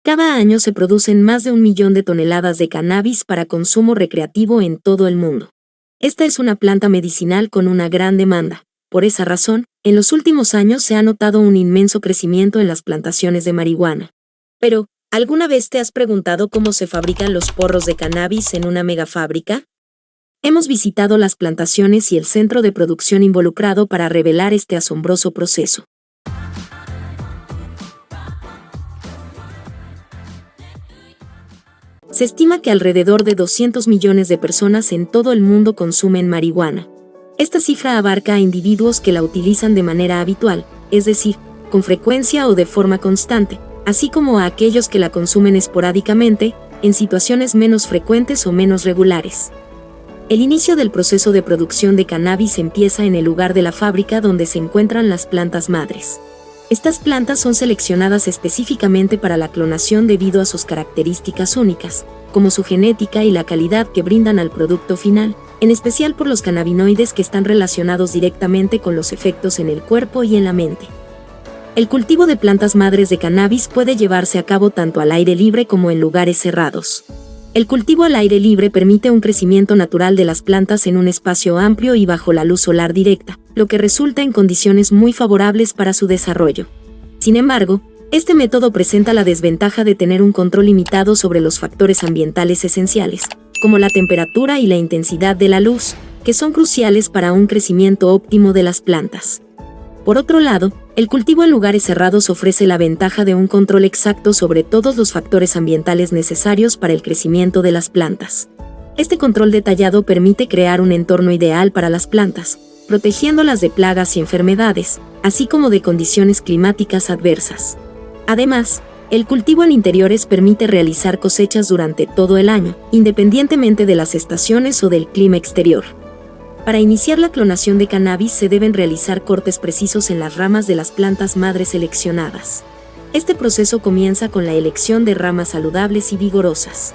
Cada año se producen más de 1 millón de toneladas de cannabis para consumo recreativo en todo el mundo. Esta es una planta medicinal con una gran demanda. Por esa razón, en los últimos años se ha notado un inmenso crecimiento en las plantaciones de marihuana. Pero, ¿alguna vez te has preguntado cómo se fabrican los porros de cannabis en una megafábrica? Hemos visitado las plantaciones y el centro de producción involucrado para revelar este asombroso proceso. Se estima que alrededor de 200 millones de personas en todo el mundo consumen marihuana. Esta cifra abarca a individuos que la utilizan de manera habitual, es decir, con frecuencia o de forma constante, así como a aquellos que la consumen esporádicamente, en situaciones menos frecuentes o menos regulares. El inicio del proceso de producción de cannabis empieza en el lugar de la fábrica donde se encuentran las plantas madres. Estas plantas son seleccionadas específicamente para la clonación debido a sus características únicas, como su genética y la calidad que brindan al producto final, en especial por los cannabinoides que están relacionados directamente con los efectos en el cuerpo y en la mente. El cultivo de plantas madres de cannabis puede llevarse a cabo tanto al aire libre como en lugares cerrados. El cultivo al aire libre permite un crecimiento natural de las plantas en un espacio amplio y bajo la luz solar directa, lo que resulta en condiciones muy favorables para su desarrollo. Sin embargo, este método presenta la desventaja de tener un control limitado sobre los factores ambientales esenciales, como la temperatura y la intensidad de la luz, que son cruciales para un crecimiento óptimo de las plantas. Por otro lado, el cultivo en lugares cerrados ofrece la ventaja de un control exacto sobre todos los factores ambientales necesarios para el crecimiento de las plantas. Este control detallado permite crear un entorno ideal para las plantas, protegiéndolas de plagas y enfermedades, así como de condiciones climáticas adversas. Además, el cultivo en interiores permite realizar cosechas durante todo el año, independientemente de las estaciones o del clima exterior. Para iniciar la clonación de cannabis se deben realizar cortes precisos en las ramas de las plantas madres seleccionadas. Este proceso comienza con la elección de ramas saludables y vigorosas.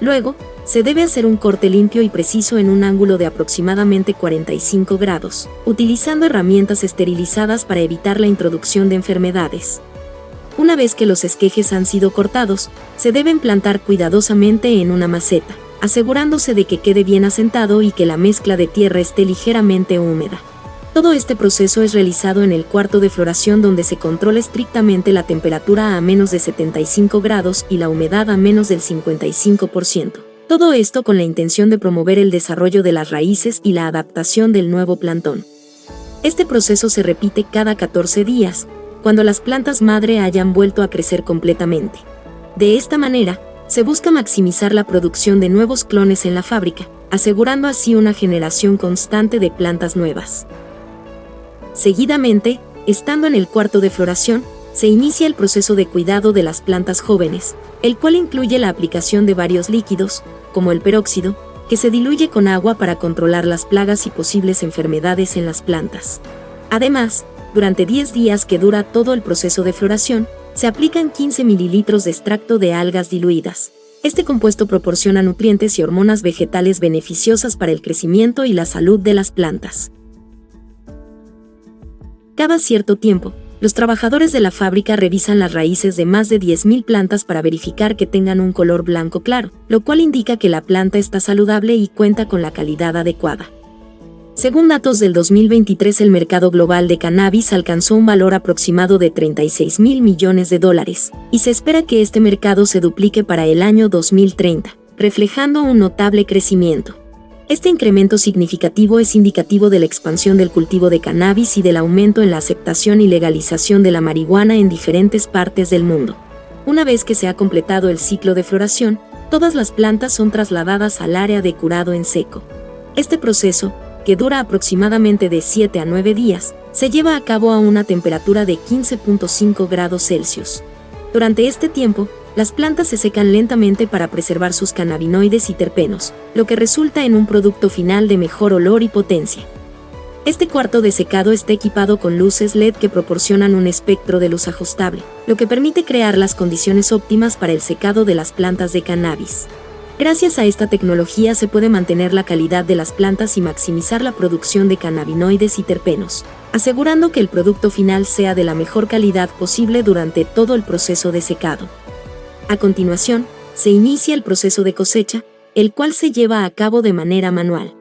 Luego, se debe hacer un corte limpio y preciso en un ángulo de aproximadamente 45 grados, utilizando herramientas esterilizadas para evitar la introducción de enfermedades. Una vez que los esquejes han sido cortados, se deben plantar cuidadosamente en una maceta, asegurándose de que quede bien asentado y que la mezcla de tierra esté ligeramente húmeda. Todo este proceso es realizado en el cuarto de floración donde se controla estrictamente la temperatura a menos de 75 grados y la humedad a menos del 55%. Todo esto con la intención de promover el desarrollo de las raíces y la adaptación del nuevo plantón. Este proceso se repite cada 14 días, cuando las plantas madre hayan vuelto a crecer completamente. De esta manera, se busca maximizar la producción de nuevos clones en la fábrica, asegurando así una generación constante de plantas nuevas. Seguidamente, estando en el cuarto de floración, se inicia el proceso de cuidado de las plantas jóvenes, el cual incluye la aplicación de varios líquidos, como el peróxido, que se diluye con agua para controlar las plagas y posibles enfermedades en las plantas. Además, durante 10 días que dura todo el proceso de floración, se aplican 15 mililitros de extracto de algas diluidas. Este compuesto proporciona nutrientes y hormonas vegetales beneficiosas para el crecimiento y la salud de las plantas. Cada cierto tiempo, los trabajadores de la fábrica revisan las raíces de más de 10.000 plantas para verificar que tengan un color blanco claro, lo cual indica que la planta está saludable y cuenta con la calidad adecuada. Según datos del 2023, el mercado global de cannabis alcanzó un valor aproximado de $36.000 millones, y se espera que este mercado se duplique para el año 2030, reflejando un notable crecimiento. Este incremento significativo es indicativo de la expansión del cultivo de cannabis y del aumento en la aceptación y legalización de la marihuana en diferentes partes del mundo. Una vez que se ha completado el ciclo de floración, todas las plantas son trasladadas al área de curado en seco. Este proceso, que dura aproximadamente de 7 a 9 días, se lleva a cabo a una temperatura de 15.5 grados Celsius. Durante este tiempo, las plantas se secan lentamente para preservar sus cannabinoides y terpenos, lo que resulta en un producto final de mejor olor y potencia. Este cuarto de secado está equipado con luces LED que proporcionan un espectro de luz ajustable, lo que permite crear las condiciones óptimas para el secado de las plantas de cannabis. Gracias a esta tecnología se puede mantener la calidad de las plantas y maximizar la producción de cannabinoides y terpenos, asegurando que el producto final sea de la mejor calidad posible durante todo el proceso de secado. A continuación, se inicia el proceso de cosecha, el cual se lleva a cabo de manera manual.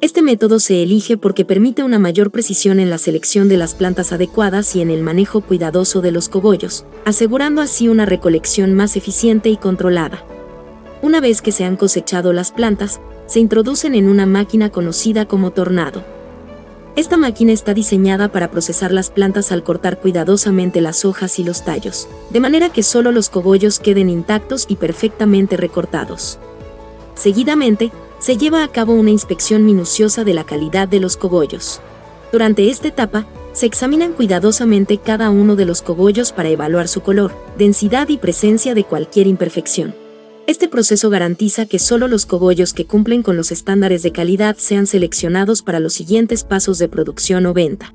Este método se elige porque permite una mayor precisión en la selección de las plantas adecuadas y en el manejo cuidadoso de los cogollos, asegurando así una recolección más eficiente y controlada. Una vez que se han cosechado las plantas, se introducen en una máquina conocida como tornado. Esta máquina está diseñada para procesar las plantas al cortar cuidadosamente las hojas y los tallos, de manera que solo los cogollos queden intactos y perfectamente recortados. Seguidamente, se lleva a cabo una inspección minuciosa de la calidad de los cogollos. Durante esta etapa, se examinan cuidadosamente cada uno de los cogollos para evaluar su color, densidad y presencia de cualquier imperfección. Este proceso garantiza que solo los cogollos que cumplen con los estándares de calidad sean seleccionados para los siguientes pasos de producción o venta.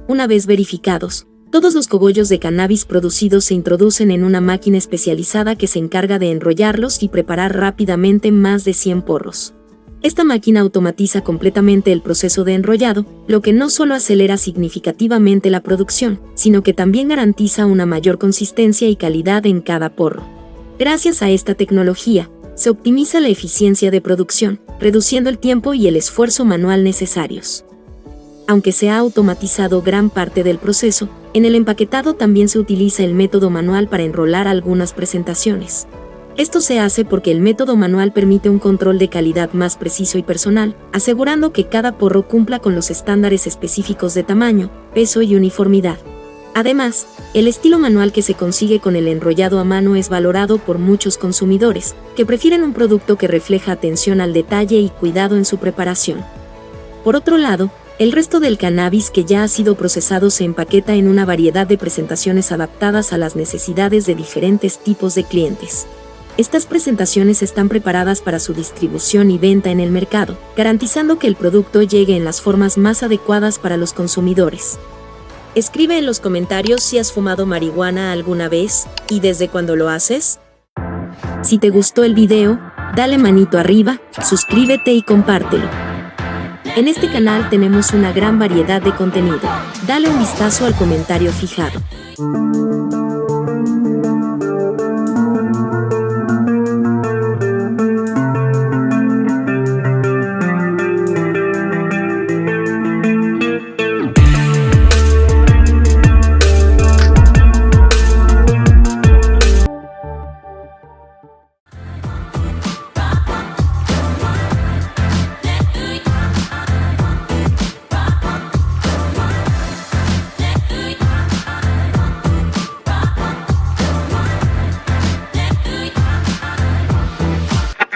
Una vez verificados, todos los cogollos de cannabis producidos se introducen en una máquina especializada que se encarga de enrollarlos y preparar rápidamente más de 100 porros. Esta máquina automatiza completamente el proceso de enrollado, lo que no solo acelera significativamente la producción, sino que también garantiza una mayor consistencia y calidad en cada porro. Gracias a esta tecnología, se optimiza la eficiencia de producción, reduciendo el tiempo y el esfuerzo manual necesarios. Aunque se ha automatizado gran parte del proceso, en el empaquetado también se utiliza el método manual para enrolar algunas presentaciones. Esto se hace porque el método manual permite un control de calidad más preciso y personal, asegurando que cada porro cumpla con los estándares específicos de tamaño, peso y uniformidad. Además, el estilo manual que se consigue con el enrollado a mano es valorado por muchos consumidores, que prefieren un producto que refleja atención al detalle y cuidado en su preparación. Por otro lado, el resto del cannabis que ya ha sido procesado se empaqueta en una variedad de presentaciones adaptadas a las necesidades de diferentes tipos de clientes. Estas presentaciones están preparadas para su distribución y venta en el mercado, garantizando que el producto llegue en las formas más adecuadas para los consumidores. Escribe en los comentarios si has fumado marihuana alguna vez y desde cuándo lo haces. Si te gustó el video, dale manito arriba, suscríbete y compártelo. En este canal tenemos una gran variedad de contenido. Dale un vistazo al comentario fijado.